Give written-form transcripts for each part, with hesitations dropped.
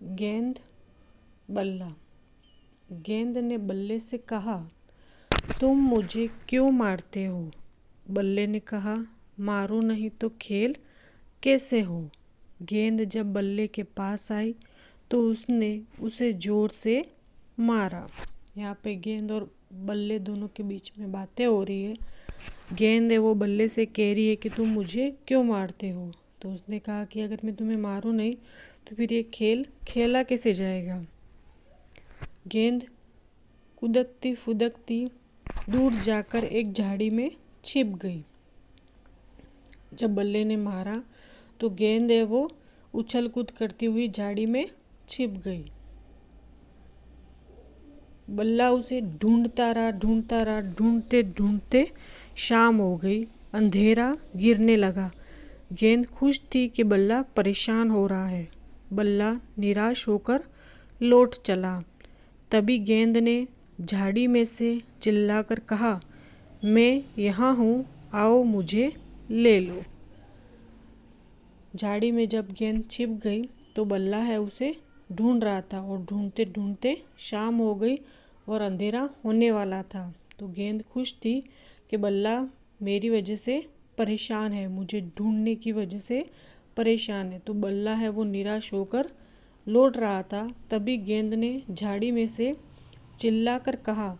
गेंद बल्ला। गेंद ने बल्ले से कहा, तुम मुझे क्यों मारते हो? बल्ले ने कहा, मारो नहीं तो खेल कैसे हो? गेंद जब बल्ले के पास आई तो उसने उसे जोर से मारा। यहाँ पे गेंद और बल्ले दोनों के बीच में बातें हो रही है। गेंद है वो बल्ले से कह रही है कि तुम मुझे क्यों मारते हो? तो उसने कहा कि अगर मैं तुम्हें मारूं नहीं तो फिर ये खेल खेला कैसे जाएगा? गेंद कुदकती फुदकती दूर जाकर एक झाड़ी में छिप गई। जब बल्ले ने मारा तो गेंद है वो उछल कूद करती हुई झाड़ी में छिप गई। बल्ला उसे ढूंढता रहा, ढूंढते ढूंढते शाम हो गई। अंधेरा गिरने लगा। गेंद खुश थी कि बल्ला परेशान हो रहा है। बल्ला निराश होकर लौट चला। तभी गेंद ने झाड़ी में से चिल्लाकर कहा, मैं यहाँ हूँ, आओ मुझे ले लो। झाड़ी में जब गेंद छिप गई तो बल्ला है उसे ढूंढ रहा था और ढूंढते ढूंढते शाम हो गई और अंधेरा होने वाला था। तो गेंद खुश थी कि बल्ला मेरी वजह से परेशान है, मुझे ढूंढने की वजह से परेशान है। तो बल्ला है वो निराश होकर लौट रहा था। तभी गेंद ने झाड़ी में से चिल्लाकर कहा,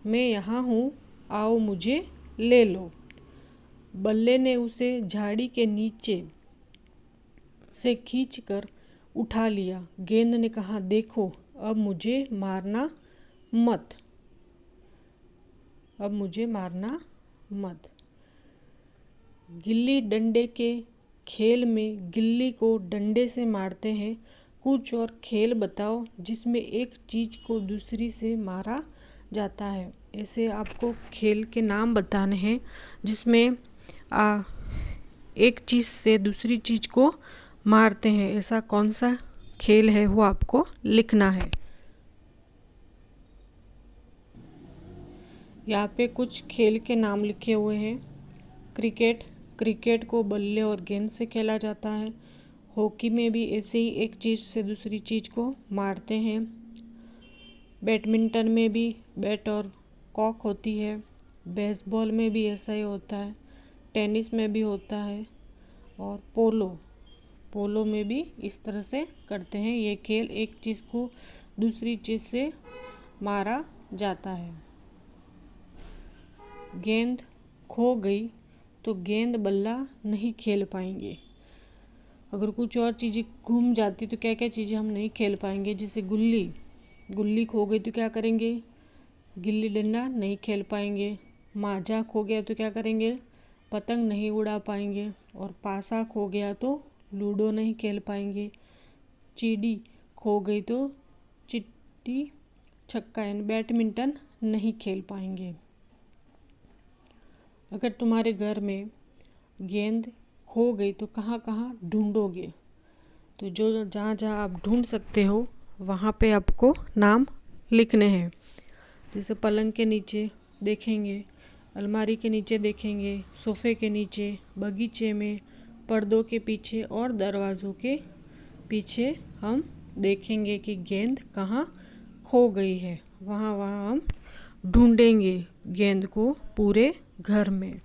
मैं यहाँ हूँ, आओ मुझे ले लो। बल्ले ने उसे झाड़ी के नीचे से खींचकर उठा लिया। गेंद ने कहा, देखो अब मुझे मारना मत, अब मुझे मारना मत। गिल्ली डंडे के खेल में गिल्ली को डंडे से मारते हैं। कुछ और खेल बताओ जिसमें एक चीज को दूसरी से मारा जाता है। ऐसे आपको खेल के नाम बताने हैं जिसमें एक चीज से दूसरी चीज को मारते हैं। ऐसा कौन सा खेल है वो आपको लिखना है। यहाँ पे कुछ खेल के नाम लिखे हुए हैं। क्रिकेट, क्रिकेट को बल्ले और गेंद से खेला जाता है। हॉकी में भी ऐसे ही एक चीज़ से दूसरी चीज़ को मारते हैं। बैडमिंटन में भी बैट और कॉक होती है। बेसबॉल में भी ऐसा ही होता है। टेनिस में भी होता है और पोलो में भी इस तरह से करते हैं। ये खेल एक चीज़ को दूसरी चीज़ से मारा जाता है। गेंद खो गई तो गेंद बल्ला नहीं खेल पाएंगे। अगर कुछ और चीज़ें घूम जाती तो क्या क्या चीज़ें हम नहीं खेल पाएंगे। जैसे गुल्ली खो गई तो क्या करेंगे? गिल्ली डंडा नहीं खेल पाएंगे। माजा खो गया तो क्या करेंगे? पतंग नहीं उड़ा पाएंगे। और पासा खो गया तो लूडो नहीं खेल पाएंगे। चिड़ी खो गई तो चिट्टी छक्का यानी बैडमिंटन नहीं खेल पाएंगे। अगर तुम्हारे घर में गेंद खो गई तो कहाँ कहाँ ढूंढोगे? तो जो जहाँ जहाँ आप ढूंढ सकते हो वहाँ पे आपको नाम लिखने हैं। जैसे पलंग के नीचे देखेंगे, अलमारी के नीचे देखेंगे, सोफे के नीचे, बगीचे में, पर्दों के पीछे और दरवाज़ों के पीछे हम देखेंगे कि गेंद कहाँ खो गई है। वहाँ वहाँ हम ढूंढेंगे गेंद को पूरे घर में।